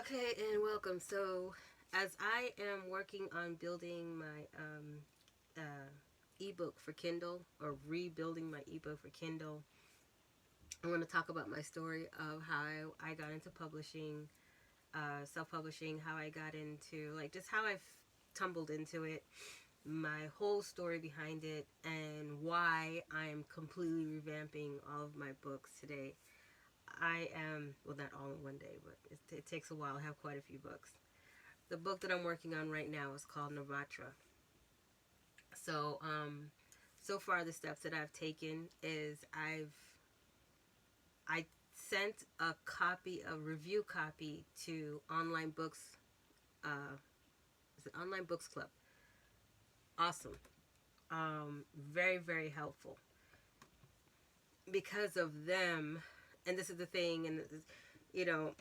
Okay, and welcome. So, as I am working on building my ebook for Kindle, or rebuilding my ebook for Kindle, I want to talk about my story of how I got into publishing, self-publishing, how I got into, like, just how I've tumbled into it, my whole story behind it, and why I am completely revamping all of my books today. I am, well, not all in one day, but it takes a while. I have quite a few books. The book that I'm working on right now is called Navatra. So, so far the steps that I've taken is I sent a copy, a review copy to Online Books. Uh, is it Online Books Club? Awesome. Very very helpful because of them. And this is the thing, and this is, you know,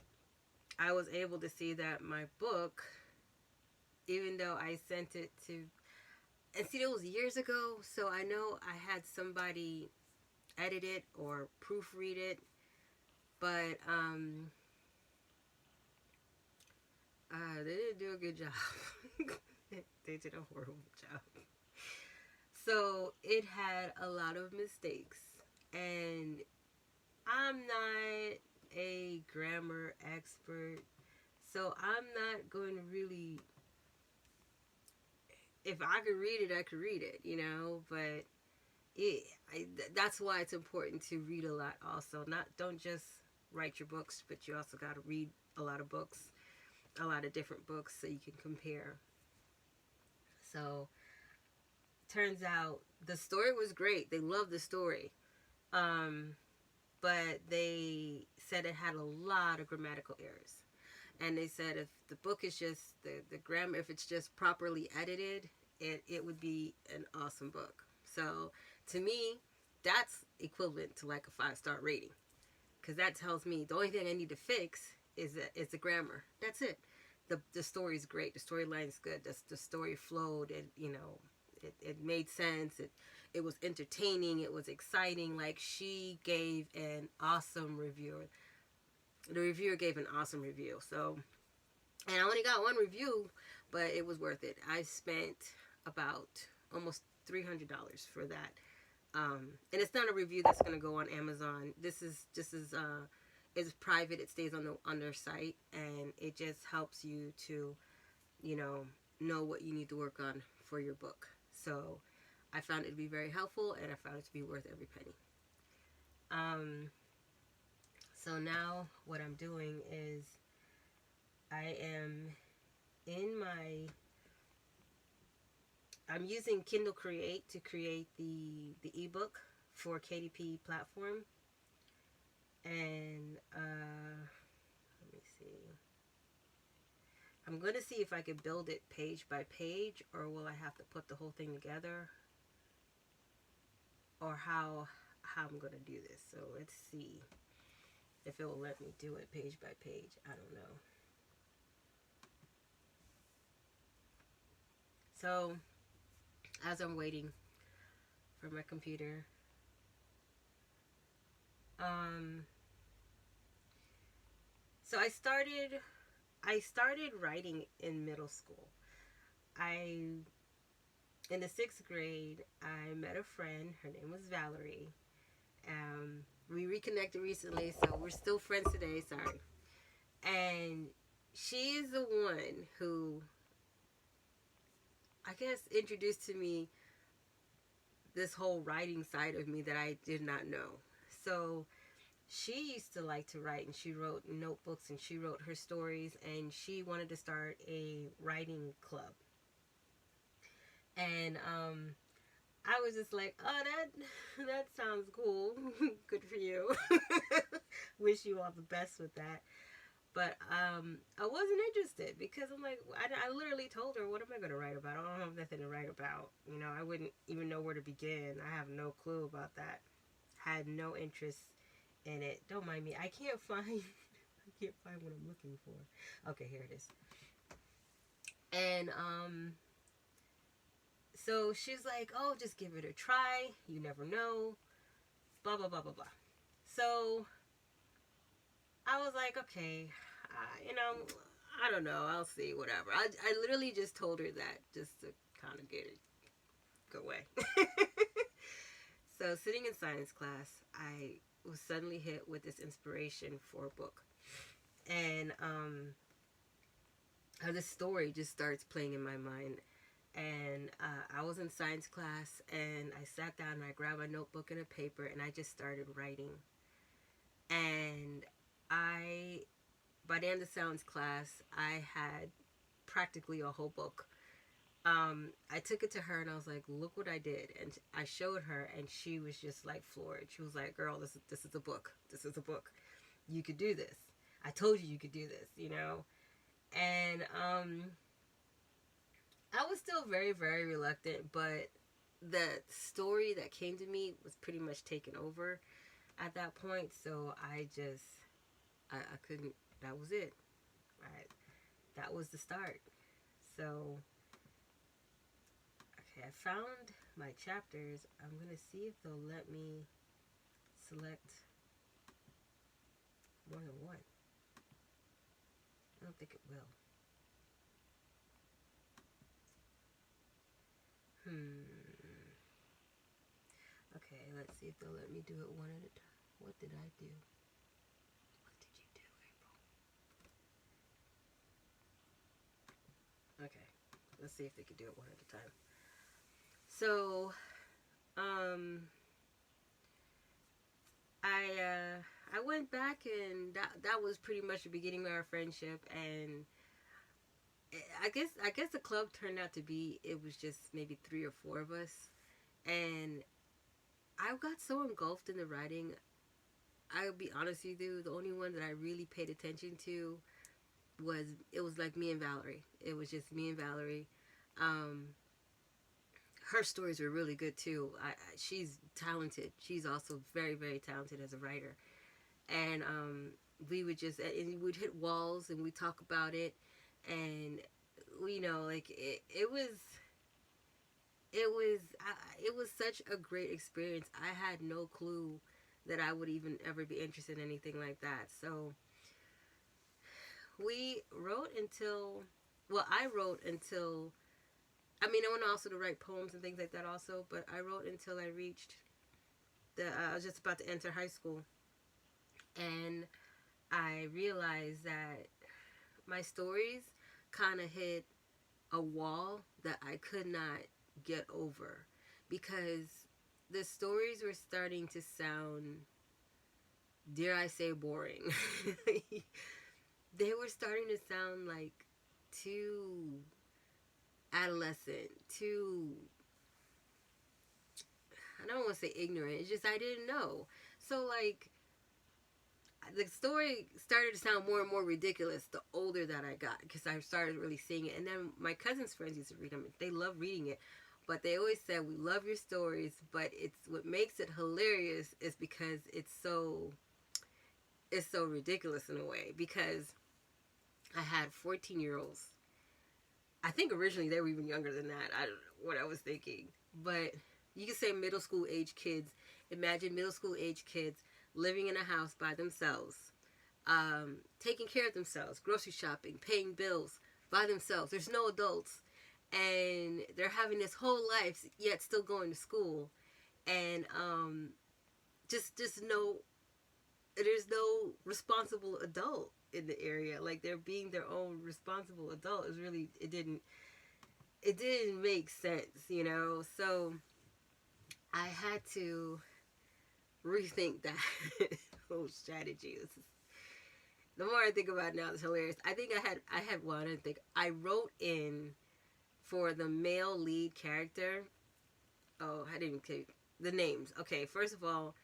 I was able to see that my book, even though I sent it to, and see, it was years ago, so I know I had somebody edit it or proofread it, but they didn't do a good job. They did a horrible job. So it had a lot of mistakes, and I'm not a grammar expert, so I'm not going to really. If I could read it, I could read it, you know. But that's why it's important to read a lot. Also, not don't just write your books, but you also got to read a lot of books, a lot of different books, so you can compare. So turns out the story was great. They loved the story, um, but they said it had a lot of grammatical errors. And they said if the book is just the grammar, if it's just properly edited, it would be an awesome book. So to me, that's equivalent to like a 5-star rating, because that tells me the only thing I need to fix is the grammar. That's it. The story's great. The storyline's good. The story flowed. It made sense. It was entertaining. It was exciting. Like, she gave an awesome review. The reviewer gave an awesome review. So, and I only got one review, but it was worth it. I spent about almost $300 for that. And it's not a review that's going to go on Amazon. This is it's private. It stays on their site, and it just helps you to, you know what you need to work on for your book. So I found it to be very helpful, and I found it to be worth every penny. Um, so now what I'm doing is I am in my I'm using Kindle Create to create the ebook for KDP platform, and let me see. I'm going to see if I could build it page by page, or will I have to put the whole thing together, or how I'm going to do this. So let's see if it will let me do it page by page. I don't know. So as I'm waiting for my computer, um, so I started writing in middle school. I In the sixth grade, I met a friend. Her name was Valerie. We reconnected recently, so we're still friends today. Sorry. And she is the one who, I guess, introduced to me this whole writing side of me that I did not know. So she used to like to write, and she wrote notebooks, and she wrote her stories, and she wanted to start a writing club. And I was just like, oh, that sounds cool. Good for you. Wish you all the best with that. But I wasn't interested, because I'm like, I literally told her, what am I going to write about? I don't have nothing to write about. I wouldn't even know where to begin. I have no clue about that. Had no interest in it. Don't mind me. I can't find what I'm looking for. Okay, here it is. And so she's like, oh, just give it a try. You never know. Blah, blah, blah, blah, blah. So I was like, okay, you know, I don't know. I'll see. Whatever. I literally just told her that just to kind of get it go away. So sitting in science class, I was suddenly hit with this inspiration for a book, and this story just starts playing in my mind. And I was in science class, and I sat down and I grabbed my notebook and a paper, and I just started writing. And I, by the end of science class, I had practically a whole book. I took it to her and I was like, "Look what I did," and I showed her, and she was just like floored. She was like, "Girl, this is a book. This is a book. You could do this. I told you could do this, you know." And I was still very, very reluctant, but the story that came to me was pretty much taken over at that point. So I couldn't. That was it. That was the start. So, okay, I found my chapters. I'm gonna see if they'll let me select more than one. I don't think it will. Okay, let's see if they'll let me do it one at a time. What did I do? What did you do, April? Okay, let's see if they can do it one at a time. So, I went back, and that was pretty much the beginning of our friendship. And I guess the club turned out to be, it was just maybe 3 or 4 of us, and I got so engulfed in the writing. I'll be honest with you, the only one that I really paid attention to was like me and Valerie. It was just me and Valerie. Um, Her stories were really good too. She's talented. She's also very, very talented as a writer. And we would just, and we'd hit walls and we'd talk about it. And, like it was such a great experience. I had no clue that I would even ever be interested in anything like that. So we wrote until, well, I wrote until, I mean, I went also to write poems and things like that also, but I wrote until I reached I was just about to enter high school. And I realized that my stories kind of hit a wall that I could not get over, because the stories were starting to sound, dare I say, boring. They were starting to sound like too adolescent, too, I don't want to say ignorant. It's just I didn't know. So like the story started to sound more and more ridiculous the older that I got, because I started really seeing it. And then my cousin's friends used to read them. They love reading it, but they always said, "We love your stories, but it's what makes it hilarious is because it's so ridiculous in a way." Because I had 14-year-olds. I think originally they were even younger than that. I don't know what I was thinking, but you can say middle school age kids. Imagine middle school age kids living in a house by themselves, taking care of themselves, grocery shopping, paying bills by themselves. There's no adults, and they're having this whole life yet still going to school, and just no, there's no responsible adult in the area. Like they're being their own responsible adult. Is really it didn't make sense. So I had to rethink that whole strategy. The more I think about it now, it's hilarious. I think I had one. I think I wrote in for the male lead character. Oh, I didn't take the names. Okay, first of all,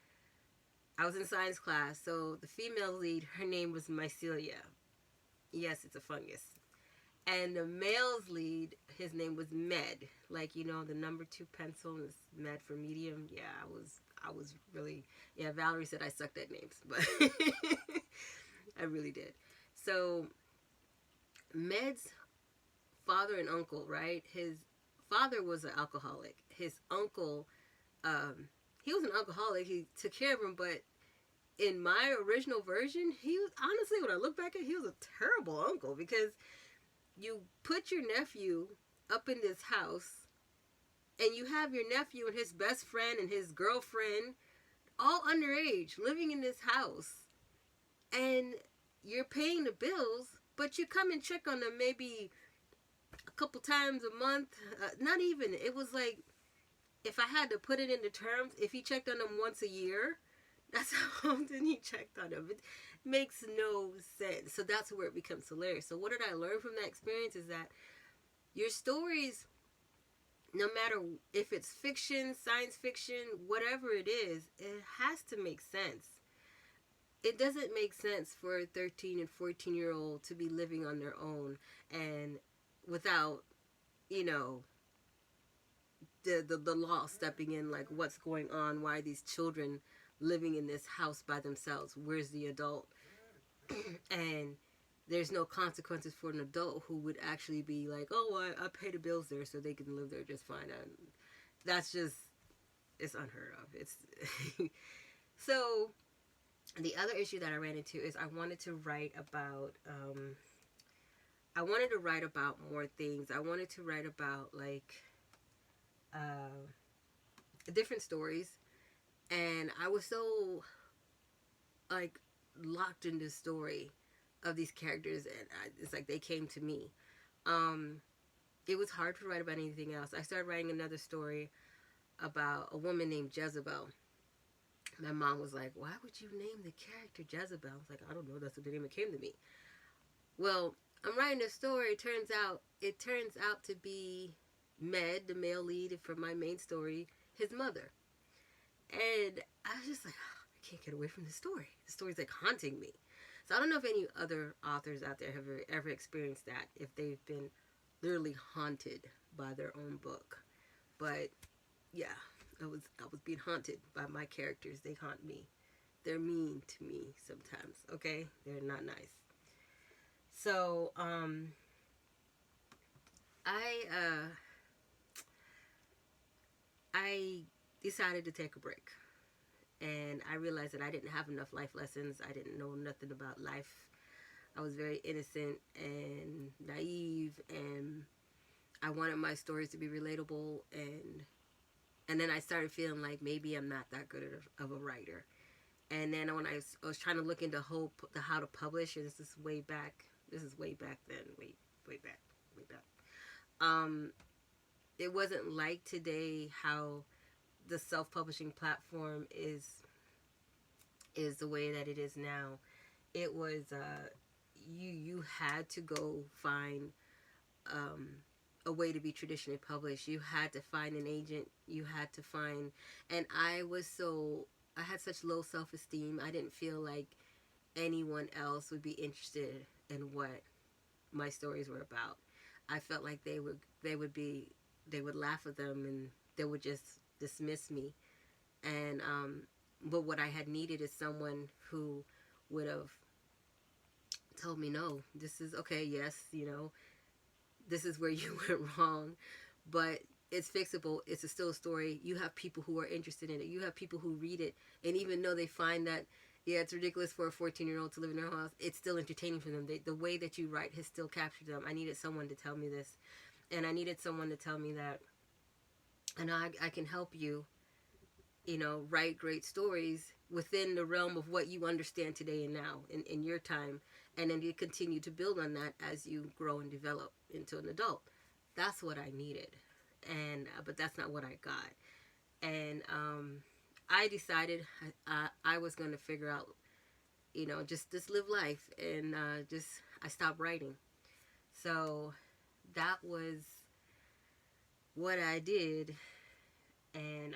I was in science class, so the female lead, her name was Mycelia. Yes, it's a fungus. And the male's lead, his name was Med. Like, the number 2 pencil is Med for medium. Yeah, I was really, yeah, Valerie said I sucked at names, but I really did. So, Med's father and uncle, right? His father was an alcoholic. His uncle, he was an alcoholic. He took care of him, but in my original version, he was, honestly, when I look back at it, he was a terrible uncle, because you put your nephew up in this house, and you have your nephew and his best friend and his girlfriend all underage living in this house, and you're paying the bills, but you come and check on them maybe a couple times a month. Not even. It was like, if I had to put it into terms, if he checked on them once a year, that's how often he checked on them. It makes no sense. So that's where it becomes hilarious. So what did I learn from that experience is that your stories, no matter if it's fiction, science fiction, whatever it is, it has to make sense. It doesn't make sense for a 13 and 14-year-old to be living on their own and without, you know, the law stepping in, like what's going on, why are these children living in this house by themselves, where's the adult? And there's no consequences for an adult who would actually be like, oh, I pay the bills there so they can live there just fine. That's just, it's unheard of. It's so the other issue that I ran into is I wanted to write about more things. I wanted to write about like different stories, and I was so like locked in this story of these characters, and it's like they came to me. It was hard to write about anything else. I started writing another story about a woman named Jezebel. My mom was like, why would you name the character Jezebel? I was like, I don't know, that's what the name that came to me. Well, I'm writing this story. It turns out to be Med, the male lead for my main story, his mother. And I was just like, oh, I can't get away from this story. The story's like haunting me. So I don't know if any other authors out there have ever experienced that, if they've been literally haunted by their own book. But yeah, I was being haunted by my characters. They haunt me. They're mean to me sometimes, okay? They're not nice. So, I decided to take a break. And I realized that I didn't have enough life lessons. I didn't know nothing about life. I was very innocent and naive, and I wanted my stories to be relatable, and then I started feeling like maybe I'm not that good of a writer. And then when I was trying to look into how to publish, and this is way back then, way back. It wasn't like today how the self-publishing platform is the way that it is now. It was you had to go find a way to be traditionally published. You had to find an agent. You had to find, and I had such low self-esteem. I didn't feel like anyone else would be interested in what my stories were about. I felt like they would laugh at them, and they would just dismiss me. And but what I had needed is someone who would have told me, no, this is okay, yes, this is where you went wrong, but it's fixable. It's still a story. You have people who are interested in it. You have people who read it, and even though they find that, yeah, it's ridiculous for a 14-year-old to live in their house, it's still entertaining for them. The way that you write has still captured them. I needed someone to tell me this, and I needed someone to tell me that, and I can help you, write great stories within the realm of what you understand today and now in your time, and then you continue to build on that as you grow and develop into an adult. That's what I needed, and but that's not what I got. And I decided I was going to figure out, just live life, and I stopped writing. So that was what I did, and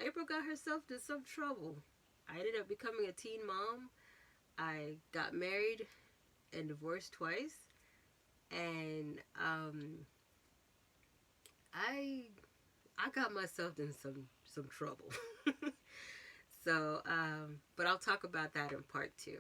April got herself into some trouble. I ended up becoming a teen mom. I got married and divorced twice, and I got myself in some trouble. So, but I'll talk about that in part 2.